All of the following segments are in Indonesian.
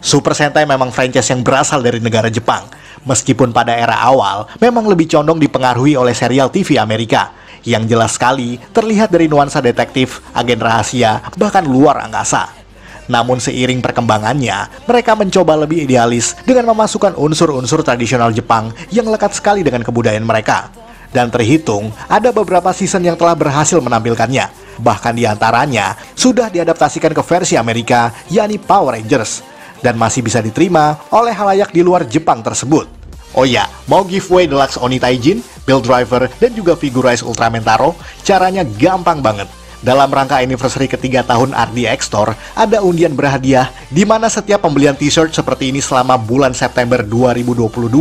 Super Sentai memang franchise yang berasal dari negara Jepang, meskipun pada era awal memang lebih condong dipengaruhi oleh serial TV Amerika, yang jelas sekali terlihat dari nuansa detektif, agen rahasia, bahkan luar angkasa. Namun seiring perkembangannya, mereka mencoba lebih idealis dengan memasukkan unsur-unsur tradisional Jepang yang lekat sekali dengan kebudayaan mereka. Dan terhitung, ada beberapa season yang telah berhasil menampilkannya. Bahkan diantaranya sudah diadaptasikan ke versi Amerika, yakni Power Rangers, dan masih bisa diterima oleh halayak di luar Jepang tersebut. Oh ya, mau giveaway Deluxe Oni Taijin, Build Driver, dan juga Figurize Ultraman Taro? Caranya gampang banget. Dalam rangka anniversary ketiga tahun RDX Store, ada undian berhadiah di mana setiap pembelian t-shirt seperti ini selama bulan September 2022,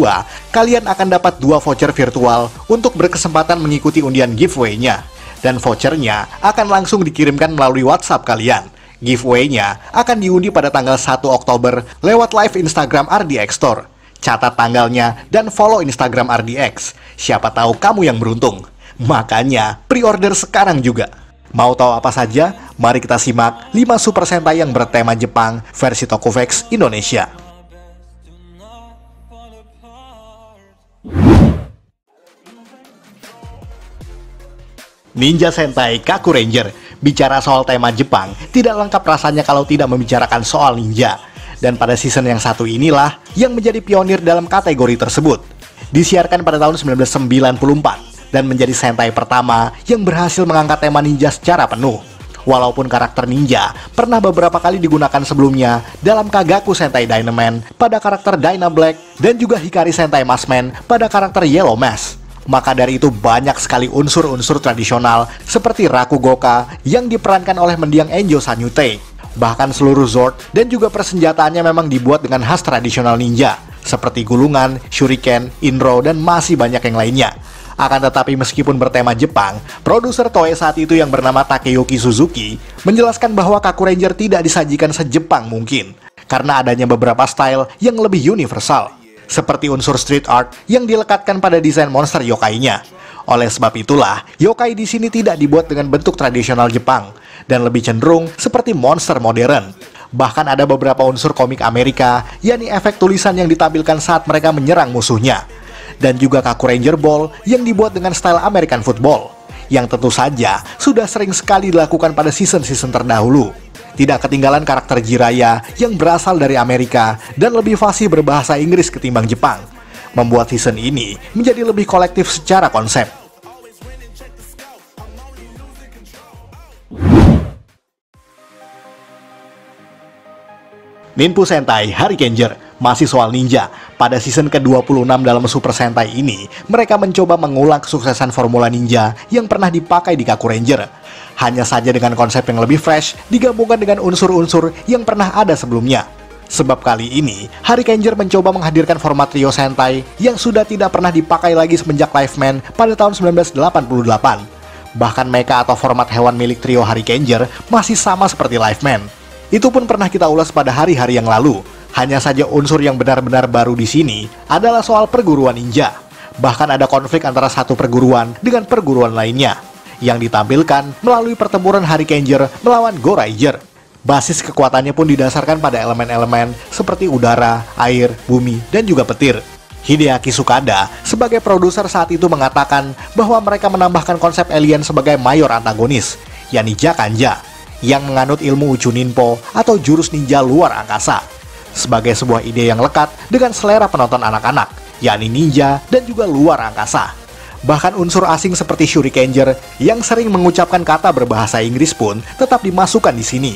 kalian akan dapat 2 voucher virtual untuk berkesempatan mengikuti undian giveaway-nya. Dan vouchernya akan langsung dikirimkan melalui WhatsApp kalian. Giveaway-nya akan diundi pada tanggal 1 Oktober lewat live Instagram RDX Store. Catat tanggalnya dan follow Instagram RDX. Siapa tahu kamu yang beruntung. Makanya, pre-order sekarang juga. Mau tahu apa saja? Mari kita simak 5 Super Sentai yang bertema Jepang versi Tokuvex Indonesia. Ninja Sentai Kaku Ranger. Bicara soal tema Jepang, tidak lengkap rasanya kalau tidak membicarakan soal ninja. Dan pada season yang satu inilah yang menjadi pionir dalam kategori tersebut. Disiarkan pada tahun 1994 dan menjadi Sentai pertama yang berhasil mengangkat tema ninja secara penuh. Walaupun karakter ninja pernah beberapa kali digunakan sebelumnya dalam Kagaku Sentai Dynaman pada karakter Dyna Black dan juga Hikari Sentai Maskman pada karakter Yellow Mask. Maka dari itu banyak sekali unsur-unsur tradisional seperti Rakugoka yang diperankan oleh mendiang Enjo Sanyute. Bahkan seluruh Zord dan juga persenjataannya memang dibuat dengan khas tradisional ninja, seperti gulungan, shuriken, inro, dan masih banyak yang lainnya. Akan tetapi meskipun bertema Jepang, produser Toei saat itu yang bernama Takeyuki Suzuki menjelaskan bahwa Kaku Ranger tidak disajikan se-Jepang mungkin, karena adanya beberapa style yang lebih universal, seperti unsur street art yang dilekatkan pada desain monster yokai-nya. Oleh sebab itulah, yokai di sini tidak dibuat dengan bentuk tradisional Jepang, dan lebih cenderung seperti monster modern. Bahkan ada beberapa unsur komik Amerika, yakni efek tulisan yang ditampilkan saat mereka menyerang musuhnya. Dan juga Kaku Ranger Ball yang dibuat dengan style American Football, yang tentu saja sudah sering sekali dilakukan pada season-season terdahulu. Tidak ketinggalan karakter Jiraiya yang berasal dari Amerika dan lebih fasih berbahasa Inggris ketimbang Jepang, membuat season ini menjadi lebih kolektif secara konsep. Ninpu Sentai Harikenger, masih soal ninja. Pada season ke-26 dalam Super Sentai ini, mereka mencoba mengulang kesuksesan formula ninja yang pernah dipakai di Kaku Ranger. Hanya saja dengan konsep yang lebih fresh, digabungkan dengan unsur-unsur yang pernah ada sebelumnya. Sebab kali ini, Harikenger mencoba menghadirkan format trio Sentai yang sudah tidak pernah dipakai lagi semenjak Lifeman pada tahun 1988. Bahkan mecha atau format hewan milik trio Harikenger masih sama seperti Lifeman. Itu pun pernah kita ulas pada hari-hari yang lalu. Hanya saja unsur yang benar-benar baru di sini adalah soal perguruan ninja. Bahkan ada konflik antara satu perguruan dengan perguruan lainnya, yang ditampilkan melalui pertempuran Harikenger melawan Go-Raiger. Basis kekuatannya pun didasarkan pada elemen-elemen seperti udara, air, bumi, dan juga petir. Hideaki Sukada sebagai produser saat itu mengatakan bahwa mereka menambahkan konsep alien sebagai mayor antagonis, yakni Jakanja, yang menganut ilmu Uchu Ninpo atau jurus ninja luar angkasa, sebagai sebuah ide yang lekat dengan selera penonton anak-anak, yakni ninja dan juga luar angkasa. Bahkan unsur asing seperti Shurikenger yang sering mengucapkan kata berbahasa Inggris pun tetap dimasukkan di sini.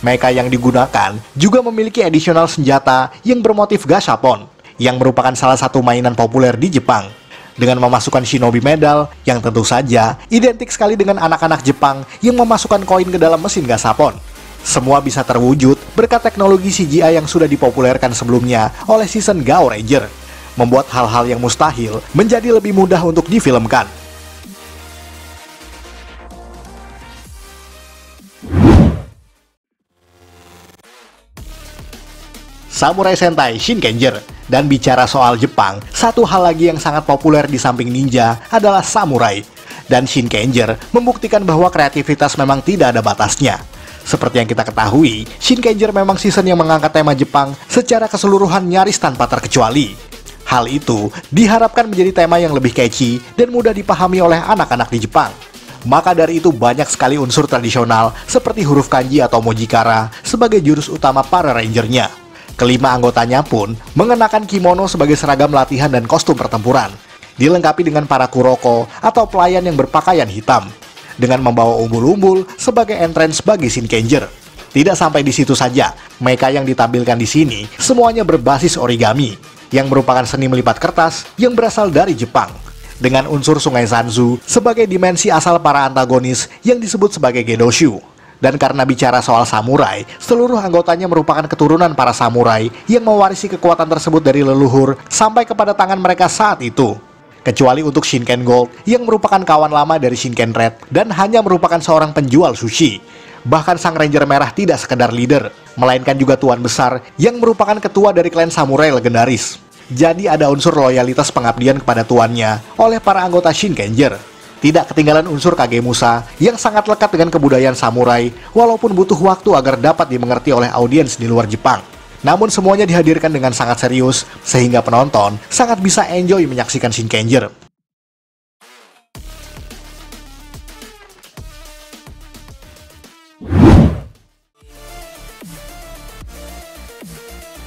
Mecha yang digunakan juga memiliki additional senjata yang bermotif gashapon, yang merupakan salah satu mainan populer di Jepang, dengan memasukkan Shinobi Medal yang tentu saja identik sekali dengan anak-anak Jepang yang memasukkan koin ke dalam mesin gashapon. Semua bisa terwujud berkat teknologi CGI yang sudah dipopulerkan sebelumnya oleh season Gao Ranger, membuat hal-hal yang mustahil menjadi lebih mudah untuk difilmkan. Samurai Sentai Shinkenger. Dan bicara soal Jepang, satu hal lagi yang sangat populer di samping ninja adalah samurai. Dan Shinkenger membuktikan bahwa kreativitas memang tidak ada batasnya. Seperti yang kita ketahui, Shinkenger memang season yang mengangkat tema Jepang secara keseluruhan nyaris tanpa terkecuali. Hal itu diharapkan menjadi tema yang lebih catchy dan mudah dipahami oleh anak-anak di Jepang. Maka dari itu banyak sekali unsur tradisional seperti huruf kanji atau mojikara sebagai jurus utama para rangernya. Kelima anggotanya pun mengenakan kimono sebagai seragam latihan dan kostum pertempuran, dilengkapi dengan para kuroko atau pelayan yang berpakaian hitam, dengan membawa umbul-umbul sebagai entrance bagi Shinkenger. Tidak sampai di situ saja, mecha yang ditampilkan di sini semuanya berbasis origami, yang merupakan seni melipat kertas yang berasal dari Jepang, dengan unsur sungai Zanzu sebagai dimensi asal para antagonis yang disebut sebagai Gedoshu. Dan karena bicara soal samurai, seluruh anggotanya merupakan keturunan para samurai yang mewarisi kekuatan tersebut dari leluhur sampai kepada tangan mereka saat itu. Kecuali untuk Shinken Gold yang merupakan kawan lama dari Shinken Red dan hanya merupakan seorang penjual sushi. Bahkan sang Ranger Merah tidak sekedar leader, melainkan juga tuan besar yang merupakan ketua dari klan samurai legendaris. Jadi ada unsur loyalitas pengabdian kepada tuannya oleh para anggota Shinkenger. Tidak ketinggalan unsur Kagemusa yang sangat lekat dengan kebudayaan samurai, walaupun butuh waktu agar dapat dimengerti oleh audiens di luar Jepang. Namun semuanya dihadirkan dengan sangat serius, sehingga penonton sangat bisa enjoy menyaksikan Shinkenger.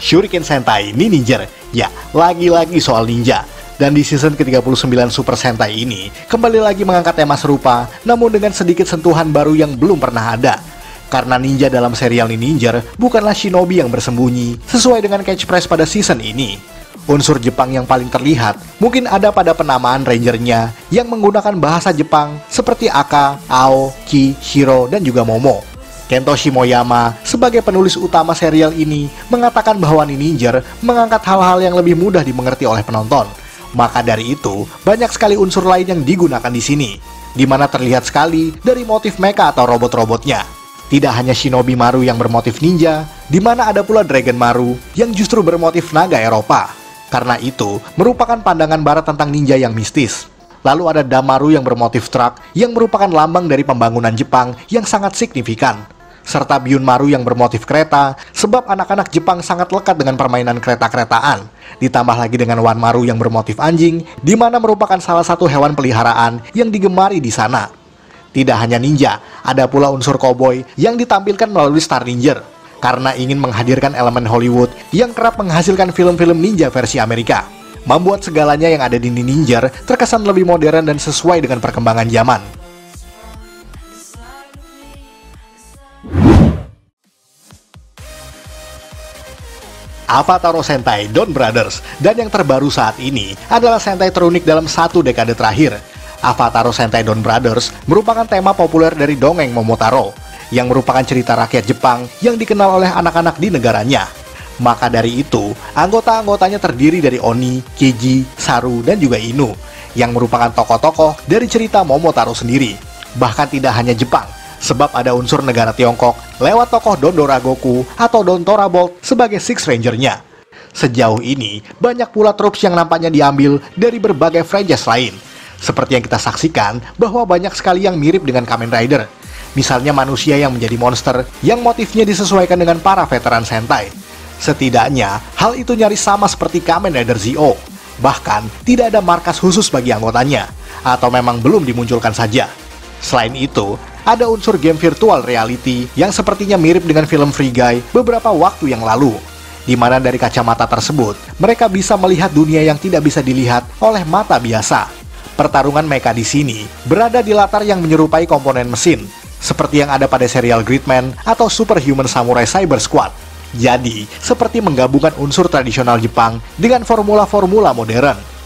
Shuriken Sentai Ninja. Ya, lagi-lagi soal ninja. Dan di season ke-39 Super Sentai ini, kembali lagi mengangkat tema serupa, namun dengan sedikit sentuhan baru yang belum pernah ada. Karena ninja dalam serial Ninja bukanlah shinobi yang bersembunyi, sesuai dengan catchphrase pada season ini. Unsur Jepang yang paling terlihat mungkin ada pada penamaan rangernya yang menggunakan bahasa Jepang seperti Aka, Ao, Ki, Shiro, dan juga Momo. Kento Shimoyama sebagai penulis utama serial ini mengatakan bahwa Ninja mengangkat hal-hal yang lebih mudah dimengerti oleh penonton. Maka dari itu, banyak sekali unsur lain yang digunakan di sini, di mana terlihat sekali dari motif mecha atau robot-robotnya. Tidak hanya Shinobi Maru yang bermotif ninja, di mana ada pula Dragon Maru yang justru bermotif naga Eropa. Karena itu, merupakan pandangan barat tentang ninja yang mistis. Lalu ada Damaru yang bermotif truk, yang merupakan lambang dari pembangunan Jepang yang sangat signifikan. Serta Byun Maru yang bermotif kereta, sebab anak-anak Jepang sangat lekat dengan permainan kereta-keretaan. Ditambah lagi dengan Wan Maru yang bermotif anjing, di mana merupakan salah satu hewan peliharaan yang digemari di sana. Tidak hanya ninja, ada pula unsur koboi yang ditampilkan melalui Star Ninja, karena ingin menghadirkan elemen Hollywood yang kerap menghasilkan film-film ninja versi Amerika. Membuat segalanya yang ada di Ninja terkesan lebih modern dan sesuai dengan perkembangan zaman. Avataro Sentai Don Brothers, dan yang terbaru saat ini adalah Sentai terunik dalam satu dekade terakhir. Avataro Sentai Don Brothers merupakan tema populer dari dongeng Momotaro, yang merupakan cerita rakyat Jepang yang dikenal oleh anak-anak di negaranya. Maka dari itu, anggota-anggotanya terdiri dari Oni, Keiji, Saru, dan juga Inu, yang merupakan tokoh-tokoh dari cerita Momotaro sendiri. Bahkan tidak hanya Jepang, sebab ada unsur negara Tiongkok lewat tokoh Don Doragoku atau Don Torabolt sebagai Six Ranger-nya. Sejauh ini, banyak pula troops yang nampaknya diambil dari berbagai franchise lain. Seperti yang kita saksikan, bahwa banyak sekali yang mirip dengan Kamen Rider. Misalnya manusia yang menjadi monster, yang motifnya disesuaikan dengan para veteran Sentai. Setidaknya, hal itu nyaris sama seperti Kamen Rider Zio. Bahkan, tidak ada markas khusus bagi anggotanya, atau memang belum dimunculkan saja. Selain itu, ada unsur game virtual reality yang sepertinya mirip dengan film Free Guy beberapa waktu yang lalu, di mana dari kacamata tersebut, mereka bisa melihat dunia yang tidak bisa dilihat oleh mata biasa. Pertarungan mecha di sini berada di latar yang menyerupai komponen mesin, seperti yang ada pada serial Gridman atau Superhuman Samurai Cyber Squad. Jadi, seperti menggabungkan unsur tradisional Jepang dengan formula-formula modern.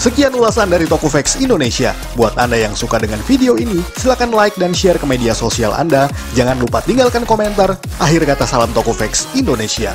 Sekian ulasan dari Tokuvex Indonesia. Buat Anda yang suka dengan video ini, silahkan like dan share ke media sosial Anda. Jangan lupa tinggalkan komentar. Akhir kata, salam Tokuvex Indonesia.